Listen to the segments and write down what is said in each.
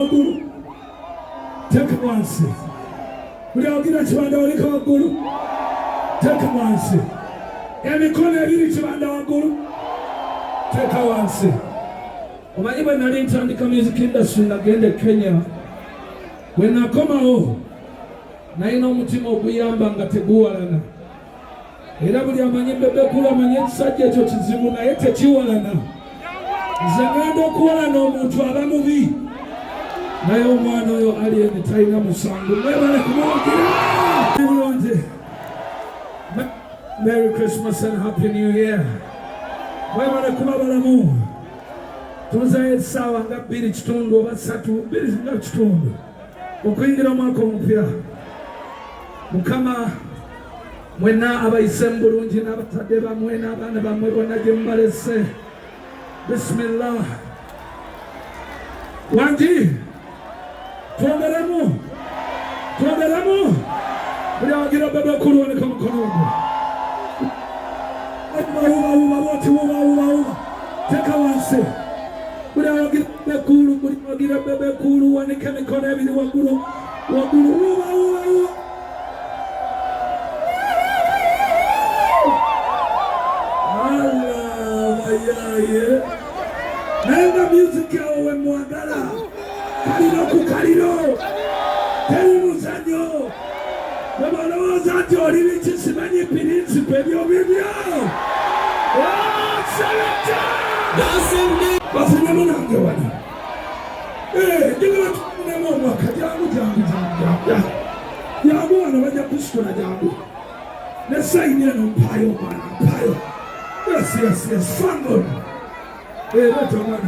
Take it once. We all get a Kibanda what they call Guru. Take it once. Every corner of Kibanda Guru. Take it once. When I even enter the music industry again in Kenya, when I come out, I know mutima okuyamba nga teguwalana. Era buli amanyi Bebe kulu amanyi ekisajja ekyo kizibu naye tekiwalana. Nze ngenda okuwalana omuntu aba mubi. Naye omwana oyo ali eno talina musango. Mwebale kumwagira. Merry Christmas and Happy New Year. Mwebale kuba balamu. Tuzaye essaawa nga 2 kitundu oba 3 2 kitundu okuyingira omwaka omupya. Mukama mwena abayise bulungi n'abatadde bamwe n'abaana bamwe bonna gye mubalese. Bismillah. Wangi twongeremu buli awagira Bebe kulu wanika mukono ogwo. Wuba boti wuba teka wansi. Buli awagira Bebe kulu wanika mikono ebiri waggulu wuba. Nenga music yao we mwagala kaliro kukaliro teri muzanyo wabaloza ati olili kisimanyi pirinsi pebyo bibyo salata basinemu nange wani njigala tumunemu omwaka jangu wana bajja kusitula jangu nesayini eno mpayo mwana mpayo. Yes, family. Hey, let your man.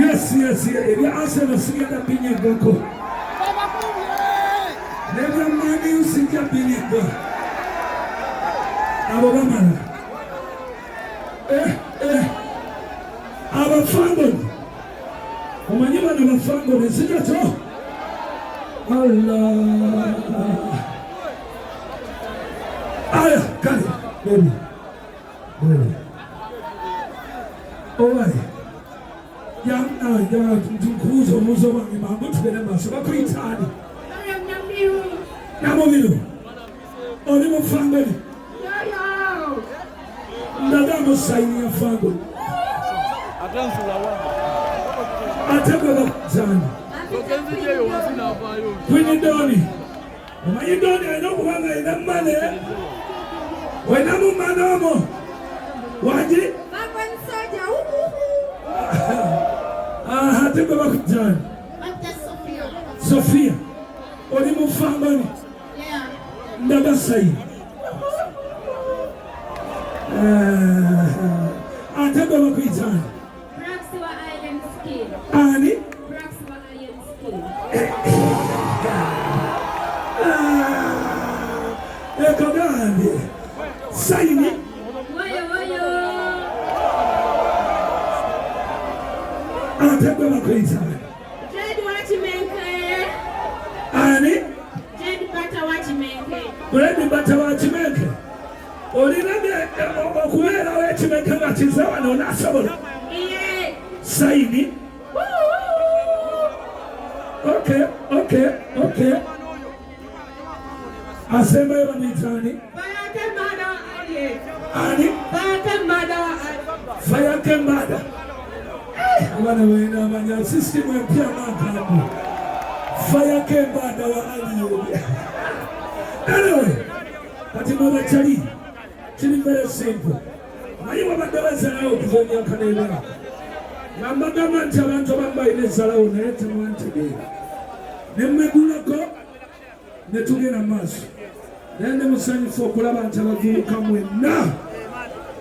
Yes. If you answer the singer, be your go. Never mind, you sing your billion. Our family. When you want our family, is it all? Allah. Aya, kali, baby. Alright. Ya tukuzo muzo wa mimambo tugene maso bakuitani. Namubiru. Oli mufangoli. Ndadamu saini ya fangoli. Atebwe bakuzani. Queen Doni. Omanyi Doni alina okubanga alina mmane. Wena mu mmane omwo. Wangi? Ate gwe bakujjani. Sofia. Oli mu fambani. Ndaga sayi. Ate gwe bakujjani. Ani? Ekogandi saini ategwe bakwita Jedi wachimenke ani Jedi bata wachimenke olinage okubeera wechimenke nga kizawa n'onasobola saini. Okay. Asemba yaba nitani? Ani? Fire Kibanda. Abana wena manya system empya makamu. Fire Kibanda wa Ali. Anyway, kati mama chali. Chili very simple. Mayi wabadaweza nao kufanya kanela. Namagama nti abantu bambaire ezalawo naye temwantegeera. Nemmegulako ne tugenda maaso. Naye ndi musanyufu okulaba nti abavubuka mwenna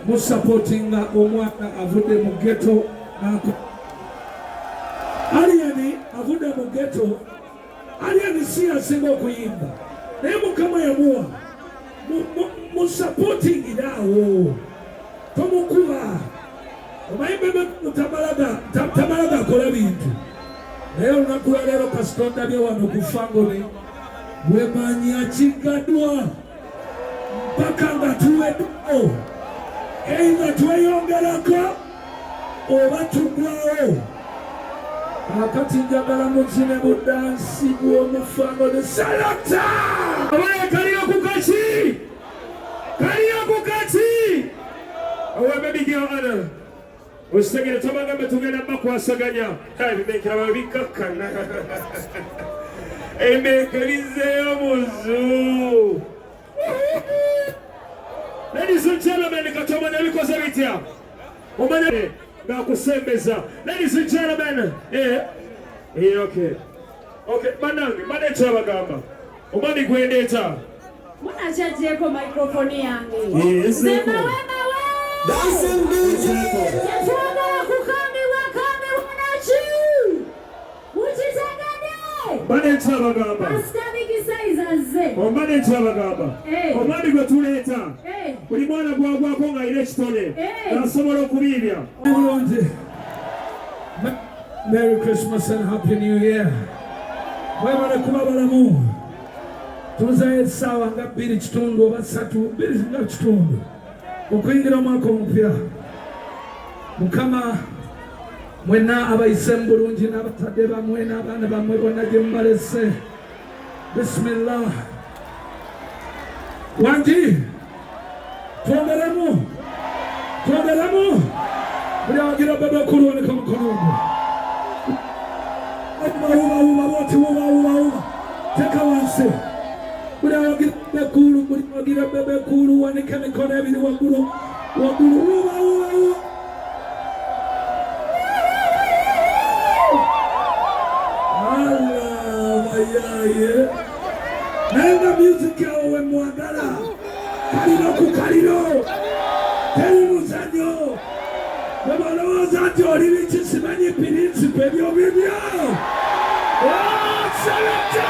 musapootinga omwana avudde mu ghetto. Aliyani avudde mu ghetto. Aliyani si asinga okuyimba. Naye Mukama yamuwa. Musapootingiraawo. Tomukuba. Omanyi Bebe tamalaga akola bintu. Naye olunaku lwa leero kasita ondabye wano ku fangole wemanyi akigaddwa mpaka nga tuweddeko Either tweyongerako oba tugwawo. Akati njagala mukine budansi bw'omufano ne salata. Abaye kaliyo ku kaki. Kaliyo ku kaki. Owe big honor. Osegere tobagambe tugenda bakwasaganya. Bibekera babikakkana. Embekerizeyo muzu. Ladies and gentlemen, katomanya bikoze bitya. Omanya ngakusembeza. Ladies and gentlemen, okay. Okay, banange, manecha bagamba. Omani gwendeta. Mwana chajeko microphone yange. Yes. Dancing DJ. Yatwagala kukami wakami wanachi. Uchitagade. Manecha bagamba. Askari kisaizaze. Manecha bagamba. Omani gwetuleta. Buli mwana gwagwako nga ire kitone. Nasobola okubibya. Merry Christmas and Happy New Year. Mwebale kuba balamu. Tuzaye essaawa nga 2 oba 3 okuyingira omwaka omupya. Mukama mwenna abayise mu bulungi n'abatadde bamwe n'abaana bamwe bonna gye mubalese. Bismillah. Wangi twongeremu. Buli awagira Bebe kulwonika mukono ogwo. Uba boti uba. Teka wansi. Buli awagira Bebe kulu wanike mikono ebiri waggulu. Uba. Ayaye. Nenga music yawe we mwagala. Kaliro ku kaliro. Teri muzanyo. Babalowooza nti oli biki simanyi pirinsipe ebyo bibyo. Salata!